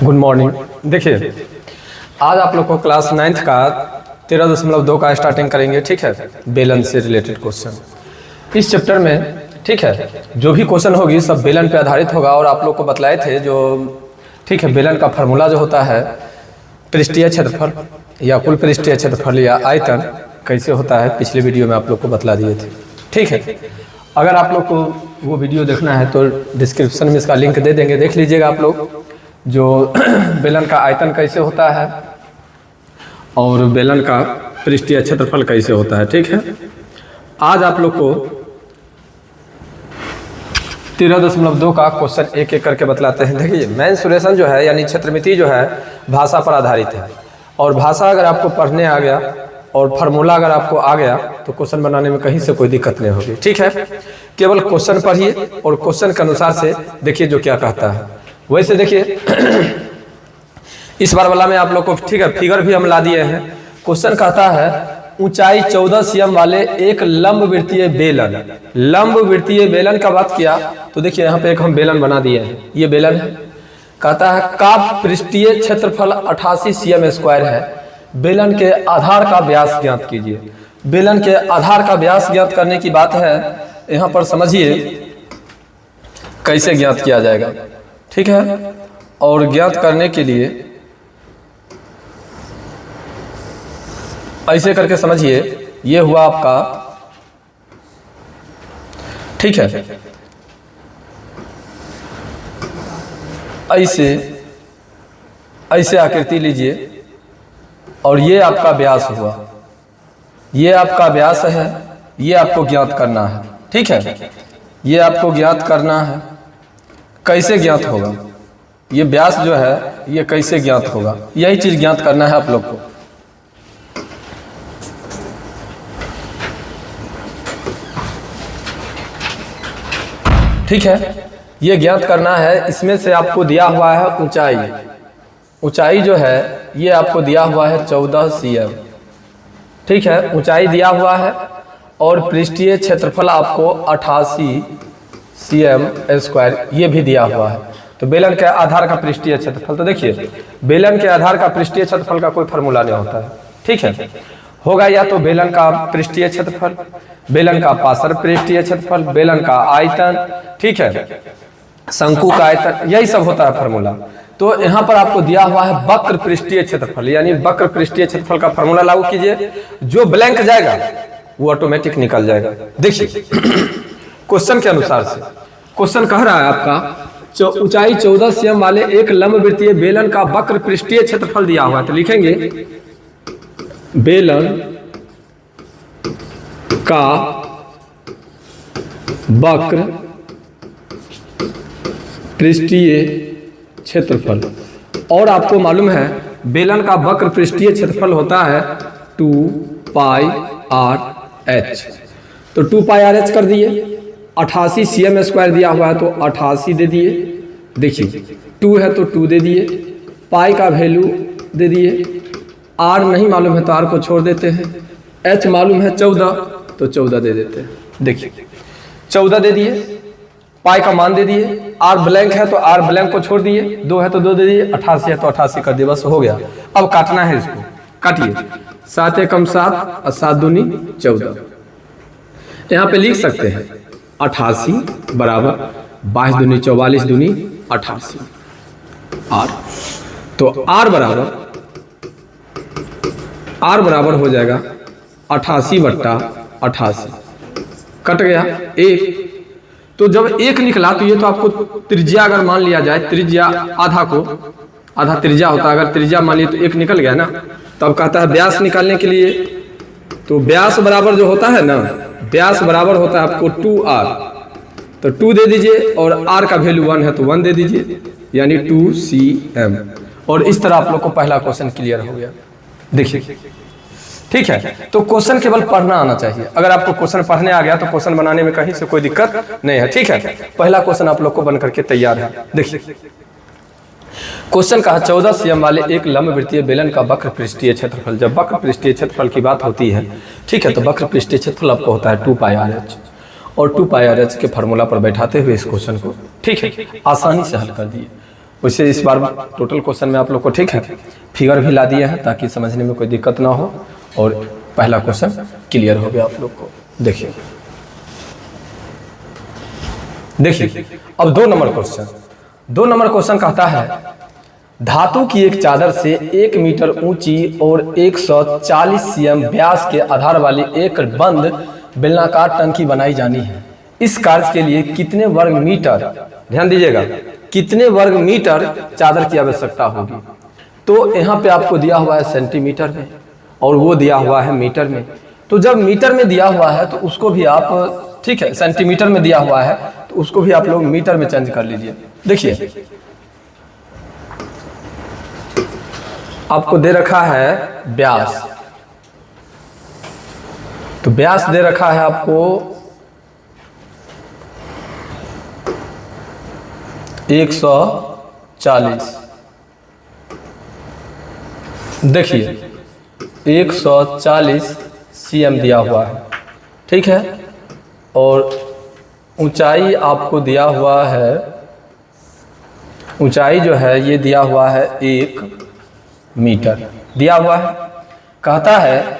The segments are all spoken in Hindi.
Good morning. देखिए आज आप लोग को क्लास 9th का 13.2 का स्टार्टिंग करेंगे, ठीक है, बेलन से रिलेटेड क्वेश्चन इस चैप्टर में। ठीक है, जो भी क्वेश्चन होगी सब बेलन पे आधारित होगा। और आप लोग को बतलाए थे जो, ठीक है, बेलन का फार्मूला जो होता है पृष्ठीय क्षेत्रफल या कुल पृष्ठीय क्षेत्रफल या आयतन कैसे होता है, पिछले वीडियो में आप लोग को बतला दिए थे। ठीक है, अगर आप लोग को वो वीडियो देखना है तो डिस्क्रिप्शन में इसका लिंक दे देंगे, देख लीजिएगा आप लोग। जो बेलन का आयतन कैसे होता है और बेलन का पृष्ठीय क्षेत्रफल कैसे होता है। ठीक है, आज आप लोग को 13.2 का क्वेश्चन एक एक करके बतलाते हैं। देखिए मेंसुरेशन जो है यानी क्षेत्रमिति जो है भाषा पर आधारित है, और भाषा अगर आपको पढ़ने आ गया और फार्मूला अगर आपको आ गया तो क्वेश्चन बनाने में कहीं से कोई दिक्कत नहीं होगी। ठीक है, केवल क्वेश्चन पढ़िए और क्वेश्चन के अनुसार से देखिए जो क्या कहता है। वैसे देखिए इस बार वाला में आप लोग को, ठीक है, फिगर भी हम ला दिए हैं। क्वेश्चन कहता है ऊंचाई 14 cm वाले एक लंबवृत्तीय बेलन, लंबवृत्तीय बेलन का बात किया तो देखिए यहाँ पे एक हम बेलन बना दिए हैं, ये बेलन है। कहता है का पृष्ठीय क्षेत्रफल 88 cm² है, बेलन के आधार का व्यास ज्ञात कीजिए। बेलन के आधार का व्यास ज्ञात करने की बात है, यहाँ पर समझिए कैसे ज्ञात किया जाएगा। ठीक है, और ज्ञात करने के लिए ऐसे करके समझिए, ये हुआ आपका, ठीक है, ऐसे ऐसे आकृति लीजिए और ये आपका व्यास हुआ, ये आपका व्यास है, ये आपको ज्ञात करना है। ठीक है, ये आपको ज्ञात करना है। कैसे ज्ञात होगा ये व्यास जो है, ये कैसे ज्ञात होगा, यही चीज ज्ञात करना है आप लोग को। ठीक है, ये ज्ञात करना है। इसमें से आपको दिया हुआ है ऊंचाई, ऊंचाई जो है ये आपको दिया हुआ है 14 cm। ठीक है, ऊंचाई दिया हुआ है और पृष्ठीय क्षेत्रफल आपको 88 cm² ये भी दिया हुआ है। तो बेलन के आधार का पृष्ठीय क्षेत्रफल, तो देखिए बेलन के आधार का पृष्ठीय क्षेत्रफल का कोई फार्मूला नहीं होता है। ठीक है, होगा या तो बेलन का पृष्ठीय क्षेत्रफल, बेलन का पार्श्व पृष्ठीय क्षेत्रफल, बेलन का आयतन, ठीक है, शंकु का आयतन, यही सब होता है फार्मूला। तो यहाँ पर आपको दिया हुआ है वक्र पृष्ठीय क्षेत्रफल, यानी वक्र पृष्ठीय क्षेत्रफल का फार्मूला लागू कीजिए। जो ब्लैंक जाएगा वो ऑटोमेटिक निकल जाएगा। देखिए क्वेश्चन के अनुसार से क्वेश्चन कह रहा है आपका ऊंचाई 14 cm वाले एक लंबवृत्तीय बेलन का वक्र पृष्ठीय क्षेत्रफल दिया हुआ है। तो लिखेंगे बेलन का वक्र पृष्ठीय क्षेत्रफल, और आपको मालूम है बेलन का वक्र पृष्ठीय क्षेत्रफल होता है 2πr/h। तो 2πr/h कर दिए। 88 cm² दिया हुआ है तो 88 दे दिए। देखिए 2 है तो 2 दे दिए, पाई का वैल्यू दे दिए। r नहीं मालूम है तो r को छोड़ देते हैं। h मालूम है 14 तो 14 दे देते हैं। देखिए 14 दे दिए, पाई का मान दे दिए, r ब्लैंक है तो r ब्लैंक को छोड़ दिए, 2 है तो 2 दे दिए, 88 है तो 88 कर दिए, बस हो गया। अब काटना है इसको, काटिए। 7 एकम 7 और 7 दूनी 14। यहाँ पे लिख सकते हैं 88 बराबर 22 दूनी 44 दूनी 88 r। तो r बराबर हो जाएगा 88/88, कट गया 1। तो जब 1 निकला तो ये तो आपको त्रिज्या अगर मान लिया जाए, त्रिज्या आधा त्रिज्या होता है, अगर त्रिज्या मान लिया तो 1 निकल गया ना। तो अब कहता है व्यास निकालने के लिए, तो व्यास बराबर जो होता है ना, व्यास बराबर होता है आपको 2r। तो 2 दे दीजिए और r का वैल्यू 1 है तो 1 दे दीजिए, यानी 2 cm। और इस तरह आप लोग को पहला क्वेश्चन क्लियर हो गया। देखिए ठीक है, तो क्वेश्चन केवल पढ़ना आना चाहिए। अगर आपको क्वेश्चन पढ़ने आ गया तो क्वेश्चन बनाने में कहीं से कोई दिक्कत नहीं है। ठीक है, पहला क्वेश्चन आप लोग को बन करके तैयार है। देखिए क्वेश्चन कहा 14 cm वाले एक लंबवृत्तीय बेलन का वक्र पृष्ठीय क्षेत्रफल। जब वक्र पृष्ठीय क्षेत्रफल की बात होती है, ठीक है, तो वक्र पृष्ठीय क्षेत्रफल आपको होता है 2πr/h। और 2πr/h के फार्मूला पर बैठाते हुए इस क्वेश्चन को, ठीक है, आसानी से हल कर दिए। वैसे इस बार टोटल क्वेश्चन में आप लोग को ठीक है फिगर भी ला दिए हैं ताकि समझने में कोई दिक्कत ना हो, और पहला क्वेश्चन क्लियर हो गया आप लोग को। देखिए अब 2 नंबर क्वेश्चन कहता है धातु की एक चादर से 1 मीटर ऊंची और 140 cm व्यास के आधार वाली एक बंद बेलनाकार टंकी बनाई जानी है। इस कार्य के लिए कितने वर्ग मीटर, ध्यान दीजिएगा, कितने वर्ग मीटर चादर की आवश्यकता होगी। तो यहाँ पे आपको दिया हुआ है सेंटीमीटर में और वो दिया हुआ है मीटर में। तो जब मीटर में दिया हुआ है तो उसको भी आप, ठीक है, सेंटीमीटर में दिया हुआ है तो उसको भी आप लोग मीटर में चेंज कर लीजिए। देखिए आपको दे रखा है व्यास, तो व्यास दे रखा है आपको 140। देखिए 140 cm दिया हुआ है, ठीक है, और ऊंचाई आपको दिया हुआ है, ऊंचाई जो है ये दिया हुआ है 1 मीटर दिया हुआ है। कहता है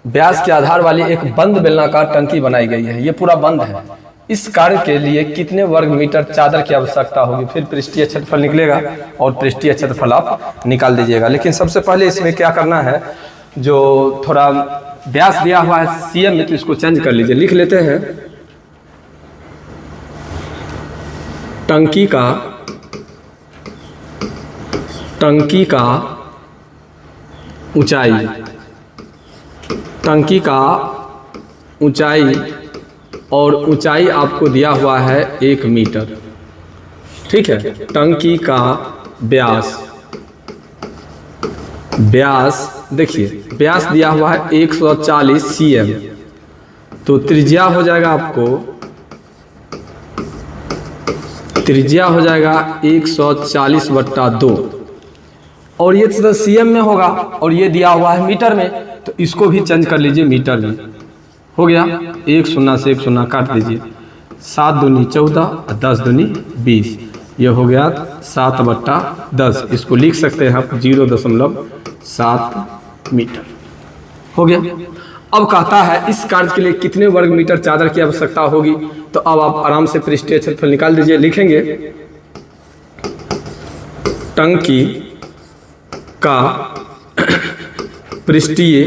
व्यास के आधार वाली एक बंद बेलनाकार टंकी बनाई गई है, ये पूरा बंद है। इस कार्य के लिए कितने वर्ग मीटर चादर की आवश्यकता होगी। फिर पृष्ठीय क्षेत्रफल निकलेगा और पृष्ठीय क्षेत्रफल आप निकाल दीजिएगा। लेकिन सबसे पहले इसमें क्या करना है, जो थोड़ा व्यास दिया हुआ है cm में, तो इसको चेंज कर लीजिए, लिख लेते हैं टंकी का ऊंचाई, टंकी का ऊंचाई, और ऊंचाई आपको दिया हुआ है 1 मीटर, ठीक है। टंकी का व्यास देखिए व्यास दिया हुआ है 140 cm, तो त्रिज्या हो जाएगा आपको, त्रिज्या हो जाएगा 140/2, और ये तो cm में होगा और ये दिया हुआ है मीटर में, तो इसको भी चेंज कर लीजिए मीटर में। हो गया, 1 0 से 1 0 काट दीजिए, 7 दूनी 14 और 10 दूनी 20, ये हो गया 7/10। इसको लिख सकते हैं आप 0.7 मीटर। हो गया। अब कहता है इस कार्य के लिए कितने वर्ग मीटर चादर की आवश्यकता होगी। तो अब आप आराम से पृष्ठीय क्षेत्रफल निकाल दीजिए। लिखेंगे टंकी का पृष्ठीय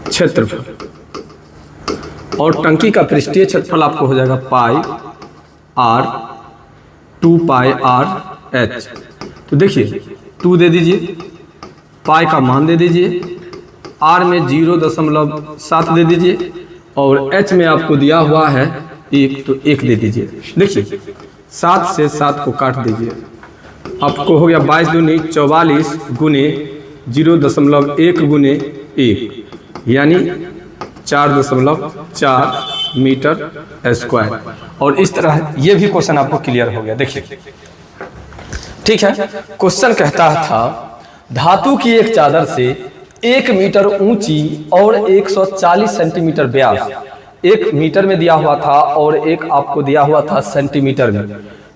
क्षेत्रफल, और टंकी का पृष्ठीय क्षेत्रफल आपको हो जाएगा पाई r 2 पाई r h। तो देखिए 2 दे दीजिए, पाई का मान दे दीजिए, r में 0.7 दे दीजिए, और h में आपको दिया हुआ है 1, तो 1 दे दीजिए। देखिए 7 से 7 को काट दीजिए, आपको हो गया 22 दूनी 44 गुने 0.1 गुने 1, यानी 4.4 मीटर स्क्वायर। और इस तरह ये भी क्वेश्चन आपको क्लियर हो गया। देखिए ठीक है, क्वेश्चन कहता था धातु की एक चादर से 1 मीटर ऊंची और 140 सेंटीमीटर व्यास, 1 मीटर में दिया हुआ था और एक आपको दिया हुआ था सेंटीमीटर में।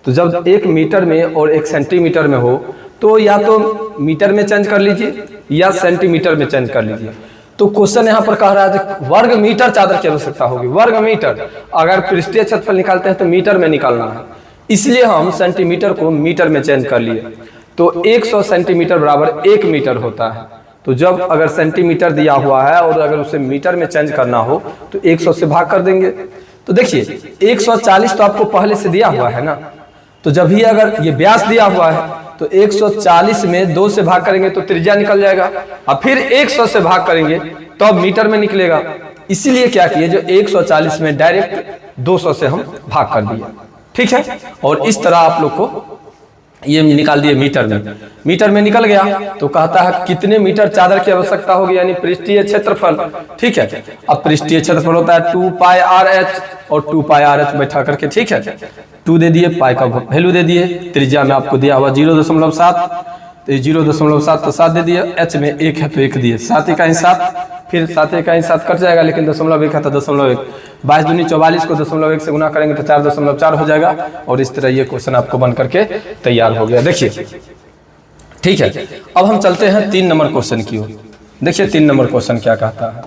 तो जब 1 मीटर में और 1 सेंटीमीटर में हो तो या तो मीटर में चेंज कर लीजिए या सेंटीमीटर में चेंज कर लीजिए। तो क्वेश्चन यहाँ पर कह रहा है वर्ग मीटर चादर की आवश्यकता होगी। वर्ग मीटर, अगर पृष्ठीय क्षेत्रफल निकालते हैं तो मीटर में निकालना है, इसलिए हम सेंटीमीटर को मीटर में चेंज कर लिए। तो 100 सेंटीमीटर बराबर 1 मीटर होता है। तो जब अगर सेंटीमीटर दिया हुआ है और अगर उसे मीटर में चेंज करना हो तो 100 से भाग कर देंगे। तो देखिए 140 तो आपको पहले से दिया हुआ है ना, तो जब भी अगर ये व्यास दिया हुआ है तो 140 में 2 से भाग करेंगे तो त्रिज्या निकल जाएगा, और फिर 100 से भाग करेंगे तो अब मीटर में निकलेगा। इसीलिए क्या किए, जो 140 में डायरेक्ट 200 से हम भाग कर दिए। ठीक है, और इस तरह आप लोग को ये निकाल दिए मीटर में। मीटर में निकल गया तो कहता है कितने मीटर चादर की आवश्यकता होगी, यानी पृष्ठीय क्षेत्रफल। ठीक है, अब पृष्ठीय क्षेत्रफल होता है 2 पाई आर एच, और 2 पाई आर एच बैठा करके, ठीक है, 2 दे दिए, पाई का वैल्यू दे दिए, त्रिज्या में आपको दिया हुआ 0.7, तो 0.7 तो 7 दे दिए, एच में 1 है तो 1 दिए, 7 × 7 फिर 7 1 7 कट जाएगा, लेकिन 0.1 है तो 0.1, 22 दूनी 44 को 0.1 से गुना करेंगे तो 4.4 हो जाएगा। और इस तरह ये क्वेश्चन आपको बन करके तैयार हो गया। देखिए ठीक है, अब हम चलते हैं 3 नंबर क्वेश्चन की ओर। देखिए 3 नंबर क्वेश्चन क्या कहता है।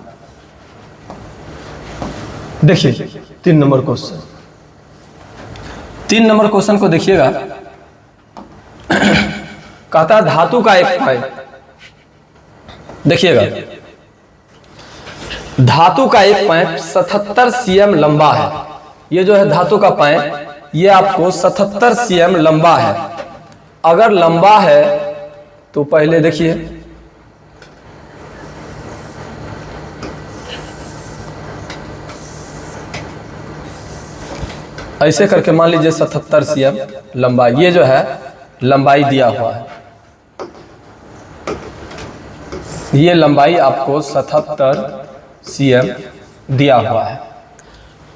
देखिए 3 नंबर क्वेश्चन, 3 नंबर क्वेश्चन को देखिएगा। कहता है धातु का एक पाइप, देखिएगा धातु का एक पाइप 77 cm लंबा है। ये जो है धातु का पाइप, ये आपको 77 cm लंबा है। अगर लंबा है तो पहले देखिए ऐसे करके मान लीजिए 77 cm लंबा, ये जो है लंबाई दिया हुआ है। ये लंबाई आपको 77 cm दिया हुआ है।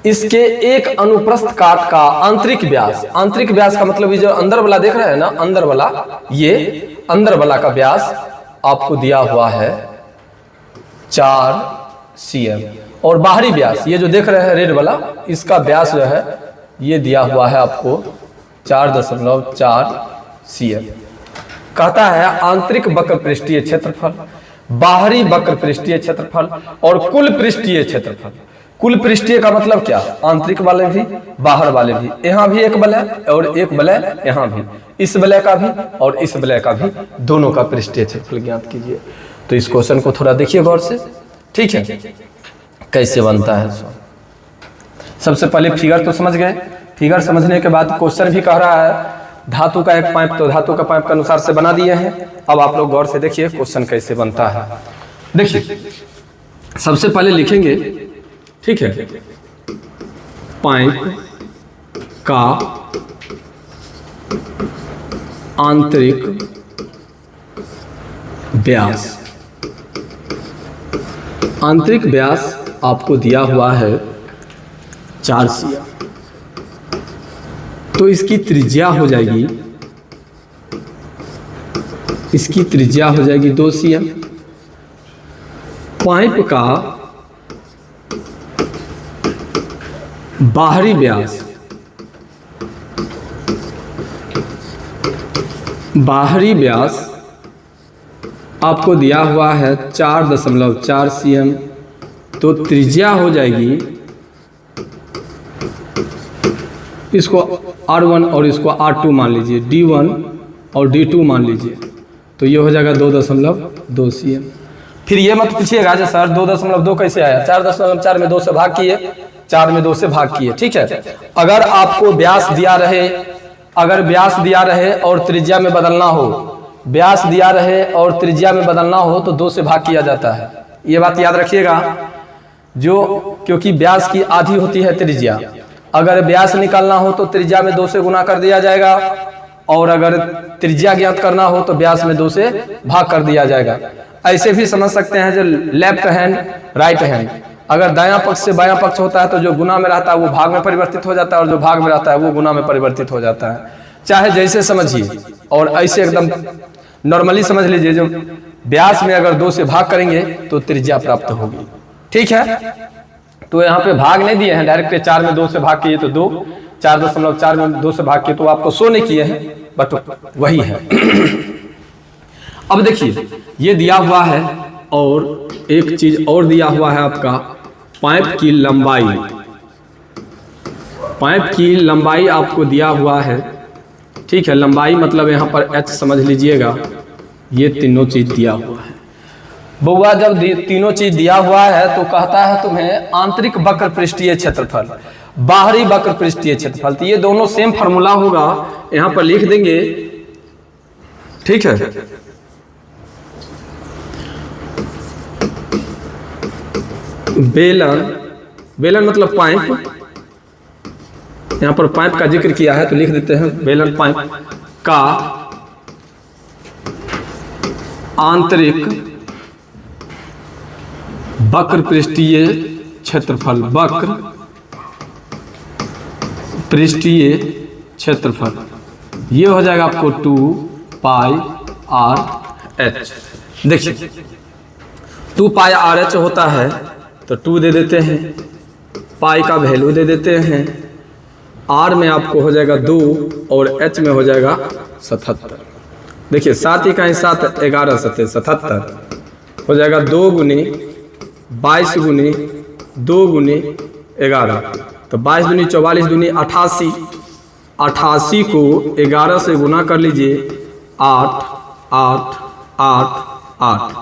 इसके एक अनुप्रस्थ काट का आंतरिक व्यास, आंतरिक व्यास का मतलब ये जो अंदर वाला देख रहे हैं ना, अंदर वाला, ये अंदर वाला का व्यास आपको दिया हुआ है 4 cm। और बाहरी व्यास ये जो देख रहे हैं रेड वाला, इसका व्यास जो है ये दिया हुआ है आपको 4.4 cm। कहता है आंतरिक वक्र पृष्ठीय क्षेत्रफल, बाहरी वक्र पृष्ठीय क्षेत्रफल और कुल पृष्ठीय क्षेत्रफल। कुल पृष्ठीय का मतलब क्या, आंतरिक वाले भी बाहर वाले भी, यहाँ भी एक वलय और एक वलय यहाँ भी, इस वलय का भी और इस वलय का भी, दोनों का पृष्ठीय क्षेत्रफल ज्ञात कीजिए। तो इस क्वेश्चन को थोड़ा देखिए गौर से, ठीक है, कैसे बनता है। सबसे पहले फिगर तो समझ गए, फिगर समझने के बाद क्वेश्चन भी कह रहा है धातु का एक पाइप, तो धातु का पाइप के अनुसार से बना दिए हैं। अब आप लोग गौर से देखिए क्वेश्चन कैसे बनता है। देखिए सबसे पहले लिखेंगे, ठीक है, पाइप का आंतरिक व्यास, आंतरिक व्यास आपको दिया हुआ है 4 cm, तो इसकी त्रिज्या हो जाएगी, इसकी त्रिज्या हो जाएगी 2 cm। पाइप का बाहरी व्यास, बाहरी व्यास आपको दिया हुआ है 4.4 cm, तो त्रिज्या हो जाएगी, इसको R1 और इसको R2 मान लीजिए, D1 और D2 मान लीजिए, तो ये हो जाएगा 2.2 cm। फिर ये मत पूछिएगा जो सर 2.2 कैसे आया, 4.4 में 2 से भाग किए, 4 में 2 से भाग किए, ठीक है। अगर आपको व्यास दिया रहे, अगर व्यास दिया रहे और त्रिज्या में बदलना हो, व्यास दिया रहे और त्रिज्या में बदलना हो तो 2 से भाग किया जाता है। ये बात याद रखिएगा, जो क्योंकि व्यास की आधी होती है त्रिज्या। अगर व्यास निकालना हो तो त्रिज्या में 2 से गुना कर दिया जाएगा, और अगर त्रिज्या ज्ञात करना हो तो व्यास में 2 से भाग कर दिया जाएगा। ऐसे भी समझ सकते हैं जो लेफ्ट हैंड राइट हैंड, अगर दायां पक्ष से बायां पक्ष होता है तो जो गुना में रहता है वो भाग में परिवर्तित हो जाता है, और जो भाग में रहता है वो गुना में परिवर्तित हो जाता है। चाहे जैसे समझिए, और ऐसे एकदम नॉर्मली समझ लीजिए, जो व्यास में अगर 2 से भाग करेंगे तो त्रिज्या प्राप्त होगी, ठीक है। तो यहाँ पे भाग नहीं दिए हैं, डायरेक्ट 4 में 2 से भाग किए तो 2, 4.4 में 2 से भाग किए तो आपको 100 नहीं किए हैं, बट वही है। अब देखिए ये दिया हुआ है, और एक चीज और दिया हुआ है आपका, पाइप की लंबाई, पाइप की लंबाई आपको दिया हुआ है, ठीक है। लंबाई मतलब यहाँ पर h समझ लीजिएगा, ये तीनों चीज दिया हुआ है। बउआ जब तीनों चीज दिया हुआ है तो कहता है तुम्हें आंतरिक वक्र पृष्ठीय क्षेत्रफल, बाहरी वक्र पृष्ठीय क्षेत्रफल, तो ये दोनों सेम फार्मूला होगा, यहां पर लिख देंगे, ठीक है। बेलन, बेलन मतलब पाइप, यहां पर पाइप का जिक्र किया है तो लिख देते हैं बेलन पाइप का आंतरिक वक्र पृष्ठीय क्षेत्रफल, वक्र पृष्ठीय क्षेत्रफल, ये हो जाएगा आपको 2 πr h। देखिए 2 पाई आर एच होता है तो 2 दे देते हैं, पाई का वैल्यू दे देते हैं, आर में आपको हो जाएगा 2 और एच में हो जाएगा 77। देखिए 7 ही का 7 11 7 77 हो जाएगा 2 गुनी 22 गुनी 2 गुनी 11, तो 22 दूनी 44 दूनी 88, 88 को 11 से गुना कर लीजिए, 8 8 8 8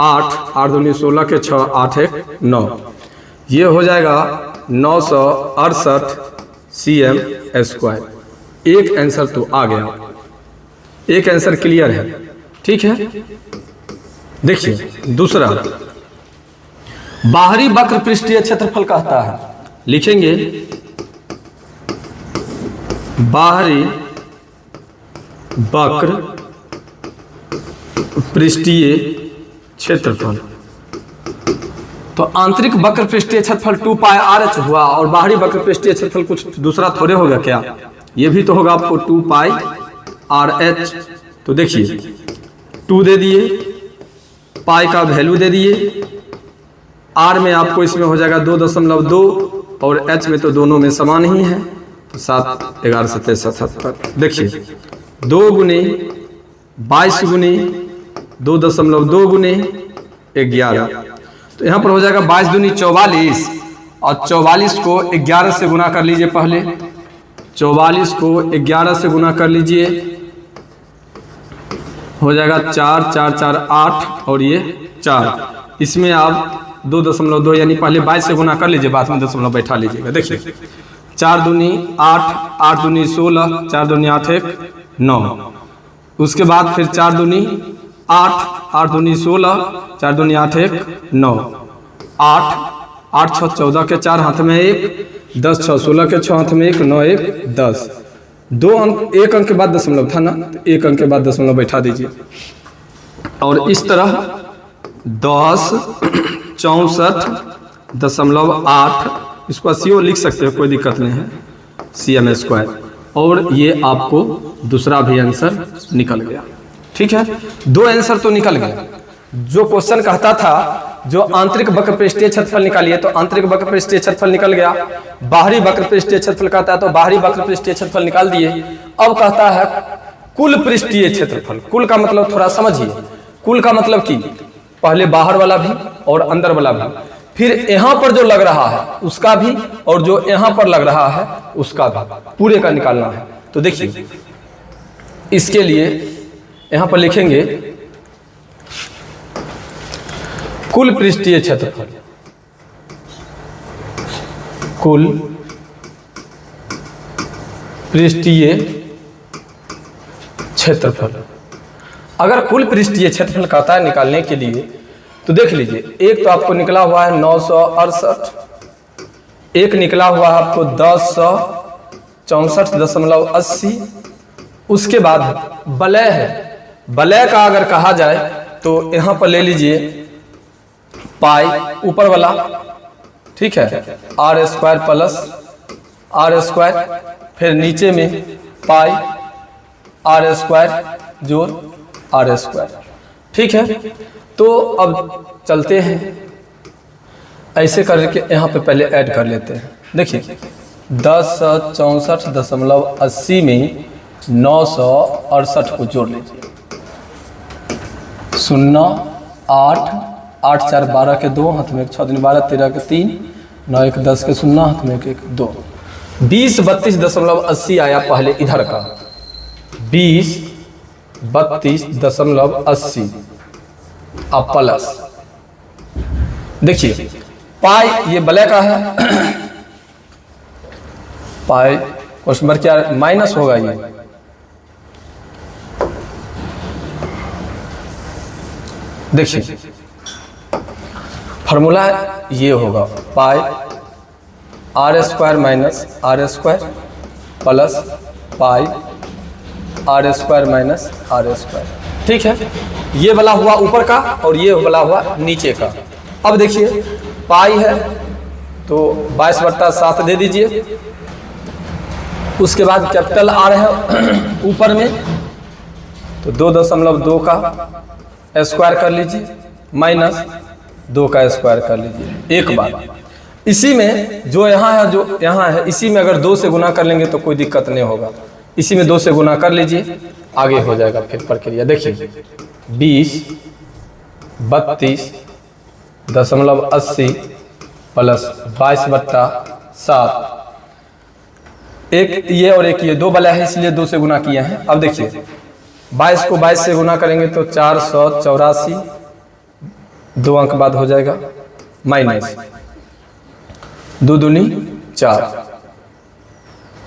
8 8 दूनी 16 के 6 8 1 9, ये हो जाएगा 968 cm स्क्वायर। एक आंसर तो आ गया, एक आंसर क्लियर है, ठीक है। देखिए दूसरा, बाहरी वक्र पृष्ठीय क्षेत्रफल कहता है, लिखेंगे बाहरी वक्र पृष्ठीय क्षेत्रफल। तो आंतरिक वक्र पृष्ठीय क्षेत्रफल 2 पाई आर एच हुआ और बाहरी वक्र पृष्ठीय क्षेत्रफल कुछ दूसरा थोड़े होगा क्या, ये भी तो होगा आपको 2 पाई आर एच। तो देखिए 2 दे दिए, पाई का वैल्यू दे दिए, आर में आपको इसमें हो जाएगा 2.2 और एच में तो दोनों में समान ही है, तो 7 11 7 77। देखिए 2 गुनी 22 गुनी 2.2 गुनी 11, तो यहाँ पर हो जाएगा 22 दूनी 44 और 44 को 11 से गुना कर लीजिए, पहले 44 को 11 से गुना कर लीजिए, हो जाएगा 4 4 4 8 और ये 4, इसमें आप 2.2 यानी पहले 22 से गुना कर लीजिए, बाद में दशमलव बैठा लीजिएगा। देखिए 4 दूनी 8 8 दूनी 16 4 दूनी 8 1 9, उसके बाद फिर 4 दूनी 8 8 दूनी 16 4 दूनी 8 1 9, 8 8 6 14 के 4 हाथ में 1, 10 6 16 के 6 हाथ में 1, 9 1 10, 2 अंक, 1 अंक के बाद दशमलव था ना, तो 1 अंक के बाद दशमलव बैठा दीजिए। और इस तरह 10 64.8, इसको सीओ लिख सकते हो, कोई दिक्कत नहीं है, cm स्क्वायर। और ये आपको दूसरा भी आंसर निकल गया, ठीक है। 2 आंसर तो निकल गया। जो क्वेश्चन कहता था जो आंतरिक वक्र पृष्ठीय क्षेत्रफल निकालिए, तो आंतरिक वक्र पृष्ठीय क्षेत्रफल निकल गया। बाहरी वक्र पृष्ठीय क्षेत्रफल कहता है तो बाहरी वक्र पृष्ठीय क्षेत्रफल निकाल दिए। अब कहता है कुल पृष्ठीय क्षेत्रफल। कुल का मतलब थोड़ा समझिए, कुल का मतलब कि पहले बाहर वाला भी और अंदर वाला भी, फिर यहां पर जो लग रहा है उसका भी, और जो यहां पर लग रहा है उसका भी, पूरे का निकालना है। तो देखिए इसके लिए यहां पर लिखेंगे कुल पृष्ठीय क्षेत्रफल, कुल पृष्ठीय क्षेत्रफल। अगर कुल पृष्ठीय क्षेत्रफल कहता है निकालने के लिए, तो देख लीजिए, एक तो आपको निकला हुआ है 968, एक निकला हुआ है आपको 1064.80, उसके बाद वलय है। वलय का अगर कहा जाए तो यहां पर ले लीजिए पाई ऊपर वाला, ठीक है, r square plus r square, फिर नीचे में पाई आर स्क्वायर जोड़ आर स्क्वायर, ठीक है। तो अब चलते हैं ऐसे करके यहाँ पे पहले ऐड कर लेते हैं। देखिए 1064.80 में 968 को जोड़ लीजिए, 0 8 8 4 12 के 2 हाथ में 1, 6 दूनी 12 13 के 3, 9 1 10 के 0 हाथ में 1 2, 2032.80 आया पहले इधर का, 2032.80 अब प्लस। देखिए पाई ये वलय का है, पाई क्वेश्चन मार्क क्या माइनस होगा, ये देखिए फॉर्मूला ये होगा pi r square minus r square plus pi r square minus r square, ठीक है। ये वाला हुआ ऊपर का और ये वाला हुआ नीचे का। अब देखिए पाई है तो 22/7 दे दीजिए, उसके बाद कैपिटल आर है ऊपर में तो 2.2 का स्क्वायर कर लीजिए, माइनस 2 का स्क्वायर कर लीजिए एक बार। इसी में जो यहाँ है जो यहाँ है, इसी में अगर 2 से गुना कर लेंगे तो कोई दिक्कत नहीं होगा। इसी में 2 से गुना कर लीजिए, आगे हो जाएगा फिर प्रक्रिया। देखिए 20/32.80 प्लस 22/7, एक ये और एक ये 2 वाला है इसलिए 2 से गुना किए हैं। अब देखिए 22 को 22 से गुना करेंगे तो 484, 2 अंक बाद हो जाएगा, माइनस 2 दूनी 4,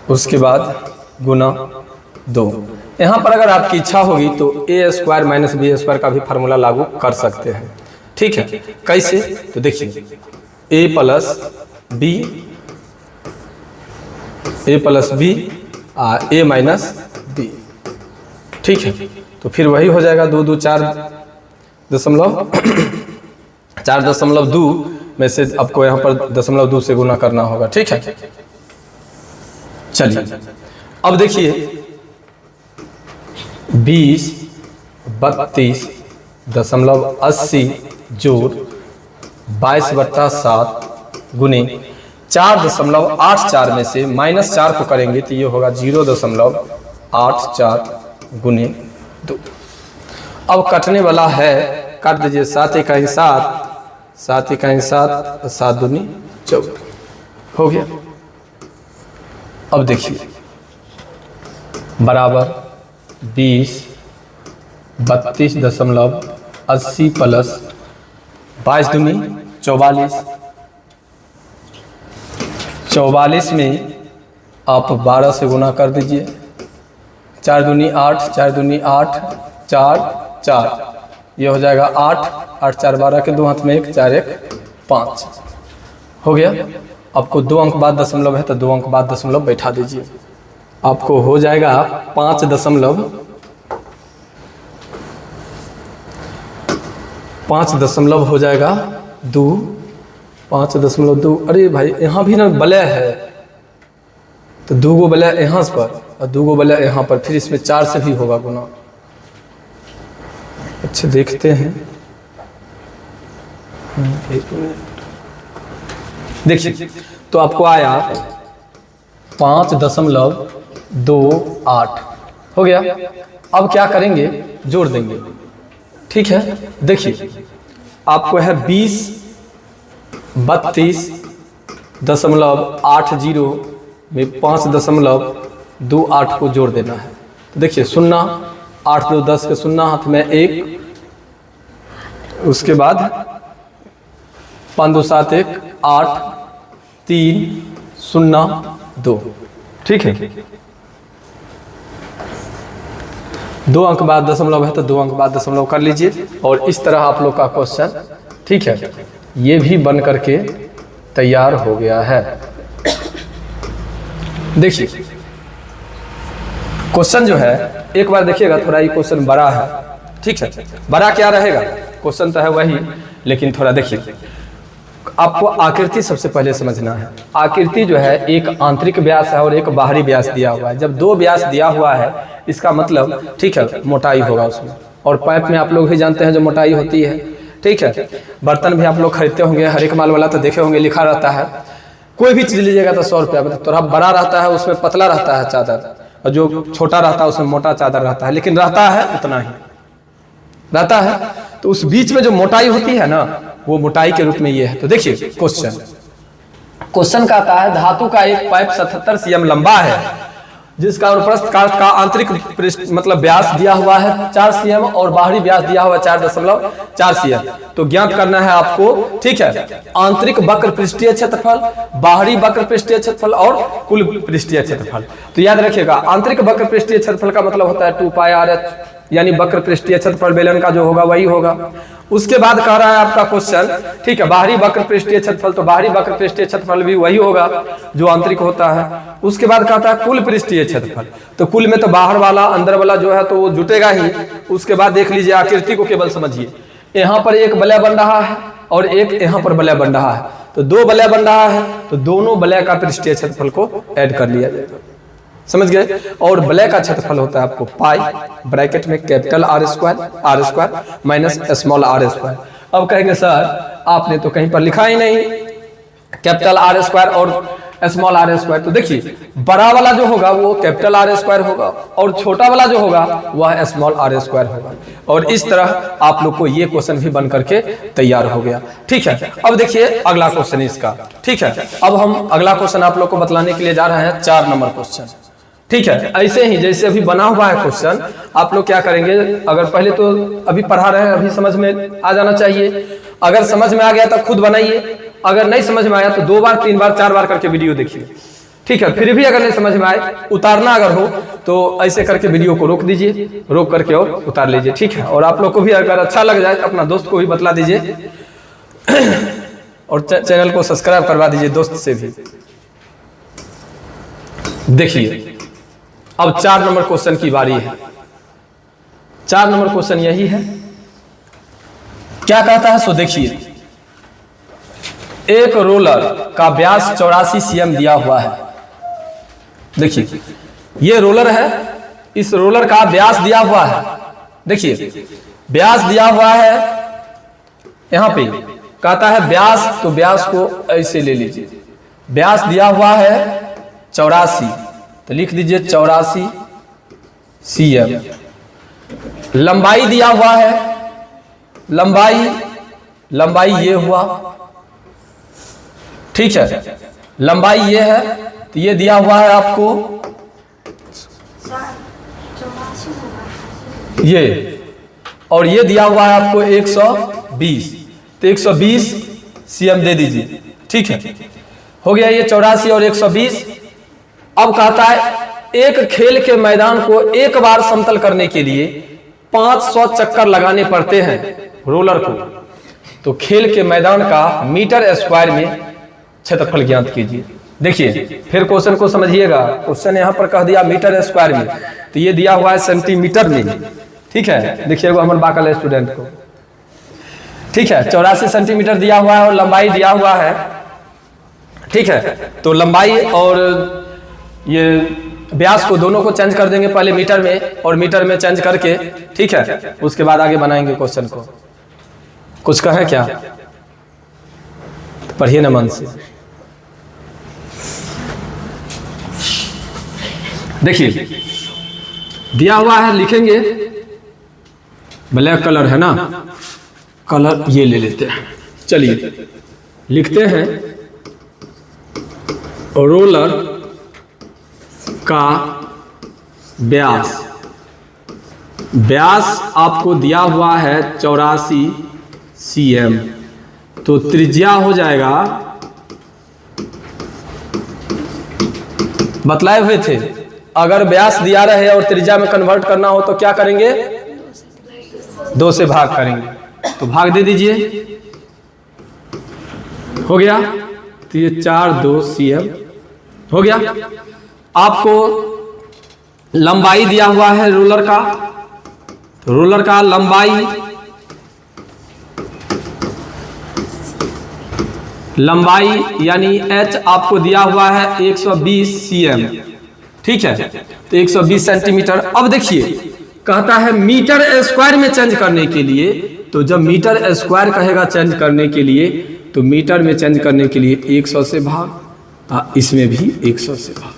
उसके बाद गुना 2। यहाँ पर अगर आपकी इच्छा होगी तो a² माइनस b² का भी फार्मूला लागू कर सकते हैं। ठीक है, कैसे? तो देखिए a plus b a minus b। ठीक है, तो फिर वही हो जाएगा 2 2 4.2 में से आपको यहाँ पर 0.2 से गुना करना होगा। ठीक है, चलिए अब देखिए 20/32.80 जोड़ 22/7 गुने 4.84 में से -4 को करेंगे तो ये होगा 0.84 गुने 2। अब कटने वाला है, काट दीजिए, 7 × 7, 7 × 7, 7 दूनी 14 हो गया। अब देखिए बराबर 20/32.80 प्लस 22 दूनी 44, 44 में आप 12 से गुना कर दीजिए, 4 दूनी 8, 4 दूनी 8, 4 4, ये हो जाएगा 8 8 4 12 के 2 हाथ में 1, 4 1 5 हो गया। आपको 2 अंक बाद दशमलव है तो 2 अंक बाद दशमलव बैठा दीजिए, आपको हो जाएगा 5 दशमलव हो जाएगा 2, 5.2। अरे भाई यहाँ भी ना वलय है तो 2 गो वलय यहाँ पर और 2 गो वलय यहाँ पर, फिर इसमें 4 से भी होगा गुना। अच्छा देखते हैं, एक मिनट, देखिए तो आपको आया 5.28 हो गया। अब क्या करेंगे, जोड़ देंगे। ठीक है, देखिए आपको है 20/32.80 में 5.28 को जोड़ देना है। तो देखिए 0 8 2 10 के 0 हाथ में 1, उसके बाद 5 2 7 1 8 3 0 2। ठीक है, 2 अंक बाद दशमलव है तो 2 अंक बाद दशमलव कर लीजिए। और इस तरह आप लोग का क्वेश्चन, ठीक है, ये भी बन करके तैयार हो गया है। देखिए क्वेश्चन जो है एक बार देखिएगा, थोड़ा ये क्वेश्चन बड़ा है। ठीक है, बड़ा क्या रहेगा, क्वेश्चन तो है वही, लेकिन थोड़ा देखिए आपको आकृति सबसे पहले समझना है। आकृति जो है एक आंतरिक व्यास है और एक बाहरी व्यास दिया हुआ है। जब 2 व्यास दिया हुआ है इसका मतलब, ठीक है, मोटाई होगा उसमें। और पाइप में आप लोग भी जानते हैं जो मोटाई होती है। ठीक है, बर्तन भी आप लोग खरीदते होंगे, हर एक माल वाला तो देखे होंगे, लिखा रहता है। कोई भी चीज़ लीजिएगा तो 100 रुपया, मतलब थोड़ा बड़ा रहता है उसमें पतला रहता है चादर, और जो छोटा रहता है उसमें मोटा चादर रहता है, लेकिन रहता है उतना ही रहता है। तो उस बीच में जो मोटाई होती है ना, वो मोटाई के रूप में ये है। तो देखिए क्वेश्चन कहता है धातु का एक पाइप 77 cm लंबा है, जिसका अनुप्रस्थ काट का आंतरिक मतलब व्यास दिया हुआ है 4 cm और बाहरी व्यास दिया हुआ है 4.4 cm। तो ज्ञात करना है आपको, ठीक है, आंतरिक वक्र पृष्ठीय क्षेत्रफल, बाहरी वक्र पृष्ठीय क्षेत्रफल और कुल पृष्ठीय क्षेत्रफल। तो याद रखिएगा, आंतरिक वक्र पृष्ठीय क्षेत्रफल का मतलब होता है 2πr/h, यानी वक्र पृष्ठीय क्षेत्रफल बेलन का जो होगा वही होगा। उसके बाद कह रहा है आपका क्वेश्चन, ठीक है, बाहरी वक्र पृष्ठीय क्षेत्रफल, तो बाहरी वक्र पृष्ठीय क्षेत्रफल भी वही होगा जो आंतरिक होता है। उसके बाद कहता है कुल पृष्ठीय क्षेत्रफल, तो कुल में तो बाहर वाला अंदर वाला जो है तो वो जुटेगा ही। उसके बाद देख लीजिए आकृति को केवल समझिए, यहाँ पर एक वलय बन रहा है और एक यहाँ पर वलय बन रहा है, तो 2 वलय बन रहा है, तो दोनों वलय का पृष्ठीय क्षेत्रफल को ऐड कर लिया जाएगा। समझ गए। और वलय का क्षेत्रफल होता है आपको पाई ब्रैकेट में capital R² minus small r²। अब कहेंगे सर आपने तो कहीं पर लिखा ही नहीं कैपिटल आर स्क्वायर और स्मॉल आर स्क्वायर। तो देखिए बड़ा वाला जो होगा वो कैपिटल आर स्क्वायर होगा और छोटा वाला जो होगा वह स्मॉल आर स्क्वायर होगा। और इस तरह आप लोग को ये क्वेश्चन भी बन करके तैयार हो गया। ठीक है, अब देखिए अगला क्वेश्चन इसका। ठीक है, अब हम अगला क्वेश्चन आप लोग को बतलाने के लिए जा रहे हैं 4 नंबर क्वेश्चन। ठीक है, ऐसे ही जैसे अभी बना हुआ है क्वेश्चन, आप लोग क्या करेंगे, अगर पहले तो अभी पढ़ा रहे हैं, अभी समझ में आ जाना चाहिए। अगर समझ में आ गया तो खुद बनाइए, अगर नहीं समझ में आया तो 2 बार 3 बार 4 बार करके वीडियो देखिए। ठीक है, फिर भी अगर नहीं समझ में आए, उतारना अगर हो तो ऐसे करके वीडियो को रोक दीजिए, रोक करके और उतार लीजिए। ठीक है, और आप लोग को भी अगर अच्छा लग जाए तो अपना दोस्त को भी बतला दीजिए और चैनल को सब्सक्राइब करवा दीजिए दोस्त से भी। देखिए अब 4 नंबर क्वेश्चन की बारी है। 4 नंबर क्वेश्चन यही है, क्या कहता है सो देखिए। एक रोलर का व्यास 84 cm दिया हुआ है। देखिए ये रोलर है, इस रोलर का व्यास दिया हुआ है। देखिए व्यास दिया हुआ है, यहां पे कहता है व्यास, तो व्यास को ऐसे ले लीजिए। व्यास दिया हुआ है 84, तो लिख दीजिए 84 cm। लंबाई दिया हुआ है, लंबाई ये हुआ। ठीक है, लंबाई ये है, तो ये दिया हुआ है आपको ये, और ये दिया हुआ है आपको 120, तो 120 cm दे दीजिए। ठीक है, हो गया ये 84 और 120। अब कहता है एक खेल के मैदान को एक बार समतल करने के लिए 500 चक्कर लगाने पड़ते हैं रोलर को। तो खेल के मैदान का मीटर स्क्वायर में क्षेत्रफल ज्ञात कीजिए। देखिए फिर क्वेश्चन को समझिएगा, क्वेश्चन यहां पर कह दिया मीटर स्क्वायर में, तो ये दिया हुआ है सेंटीमीटर में। ठीक है, देखिएगा हमारे बाकल स्टूडेंट को। ठीक है, 84 सेंटीमीटर दिया हुआ है और लंबाई दिया हुआ है। ठीक है, तो लंबाई और ये व्यास को दोनों को चेंज कर देंगे, पहले मीटर में और मीटर में चेंज करके। ठीक है, उसके बाद आगे बनाएंगे क्वेश्चन को। कुछ कहें क्या? तो पढ़िए ना मन से। देखिए दिया हुआ है, लिखेंगे ब्लैक कलर है ना, कलर ये ले लेते हैं। चलिए लिखते हैं रोलर का व्यास, व्यास आपको दिया हुआ है 84 cm, तो त्रिज्या हो जाएगा, बतलाए हुए थे अगर व्यास दिया रहे और त्रिज्या में कन्वर्ट करना हो तो क्या करेंगे, 2 से भाग करेंगे। तो भाग दे दीजिए, हो गया। तो ये 4 2 cm हो गया। आपको लंबाई दिया हुआ है रोलर का, तो रोलर का लंबाई यानी h आपको दिया हुआ है 120 cm। ठीक है, तो 120 सेंटीमीटर। अब देखिए कहता है मीटर स्क्वायर में चेंज करने के लिए, तो जब मीटर स्क्वायर कहेगा चेंज करने के लिए, तो मीटर में चेंज करने के लिए 100 से भाग, इसमें भी 100 से भाग,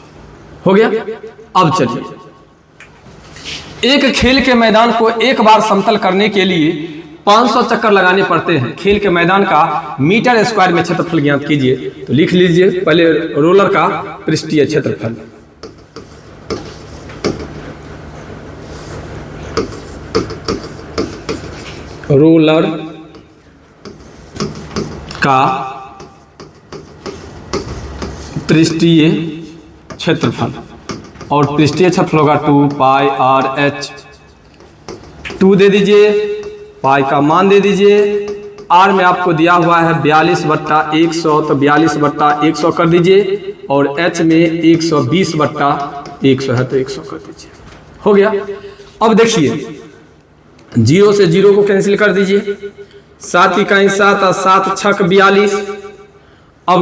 हो गया। अब चलिए, एक खेल के मैदान को एक बार समतल करने के लिए 500 चक्कर लगाने पड़ते हैं। खेल के मैदान का मीटर स्क्वायर में क्षेत्रफल ज्ञात कीजिए। तो लिख लीजिए पहले रोलर का पृष्ठीय क्षेत्रफल। रोलर का पृष्ठीय क्षेत्रफल, और पृष्ठीय क्षेत्रफल होगा 2 पाई आर एच। 2 दे दीजिए, पाई का मान दे दीजिए, आर में आपको दिया हुआ है 42/100, तो 42/100 कर दीजिए, और एच में 120/100 है तो 100 कर दीजिए, हो गया। अब देखिए 0 से 0 को कैंसिल कर दीजिए, 7 इकाई 7 और 7 6 42। अब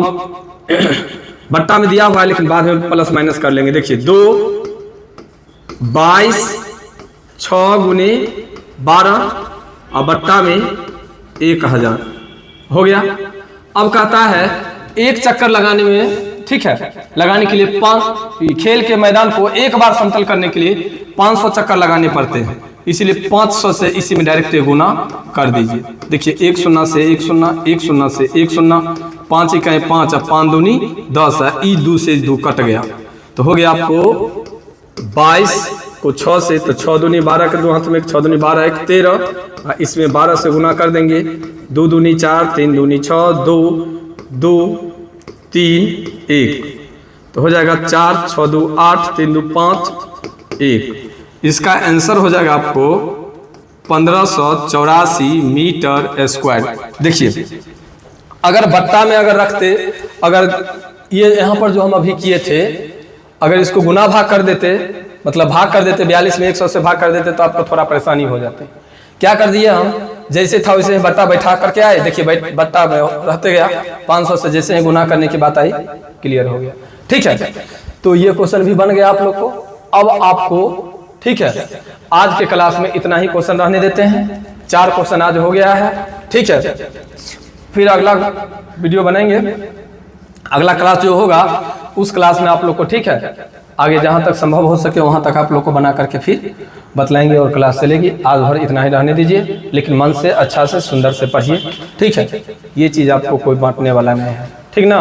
बट्टा में दिया हुआ है लेकिन बाद में प्लस माइनस कर लेंगे। देखिए 2 22 6 × 12 और बट्टा में 1000 हो गया। अब कहता है एक चक्कर लगाने में, ठीक है, लगाने के लिए 5 खेल के मैदान को एक बार समतल करने के लिए 500 चक्कर लगाने पड़ते हैं, इसीलिए 500 से इसी में डायरेक्ट गुना कर दीजिए। देखिए 1 0 से 1 0, 1 0 से 1 0, 5 इकाई 5, 5 दूनी 10 है, ई 2 से 2 कट गया, तो हो गया आपको 22 को 6 से, तो 6 दूनी 12 कर दो हाथ में, 6 दूनी 12 1 13, इसमें 12 से गुना कर देंगे, 2 दूनी 4, 3 दूनी 6, 2 2 3 1, तो हो जाएगा 4 6 2 8 3 2 5 1। इसका आंसर हो जाएगा आपको 1584 मीटर स्क्वायर। देखिए अगर बट्टा में अगर रखते, अगर ये यहाँ पर जो हम अभी किए थे, अगर इसको गुना भाग कर देते, मतलब भाग कर देते 42 में 100 से भाग कर देते, तो आपको थोड़ा परेशानी हो जाती। क्या कर दिए हम, जैसे था वैसे बट्टा बैठा करके आए। देखिए बट्टा में रहते गया 500 से, जैसे ही गुना करने की बात आई क्लियर हो गया। ठीक है, तो ये क्वेश्चन भी बन गया आप लोग को। अब आपको, ठीक है, आज के क्लास में इतना ही क्वेश्चन रहने देते हैं। 4 क्वेश्चन आज हो गया है, ठीक है। फिर अगला वीडियो बनाएंगे, अगला क्लास जो होगा उस क्लास में आप लोग को, ठीक है, आगे जहां तक संभव हो सके वहां तक आप लोग को बना करके फिर बतलाएंगे और क्लास चलेगी। आज भर इतना ही रहने दीजिए, लेकिन मन से अच्छा से सुंदर से पढ़िए, ठीक है। ये चीज़ आपको कोई बांटने वाला नहीं है, ठीक ना।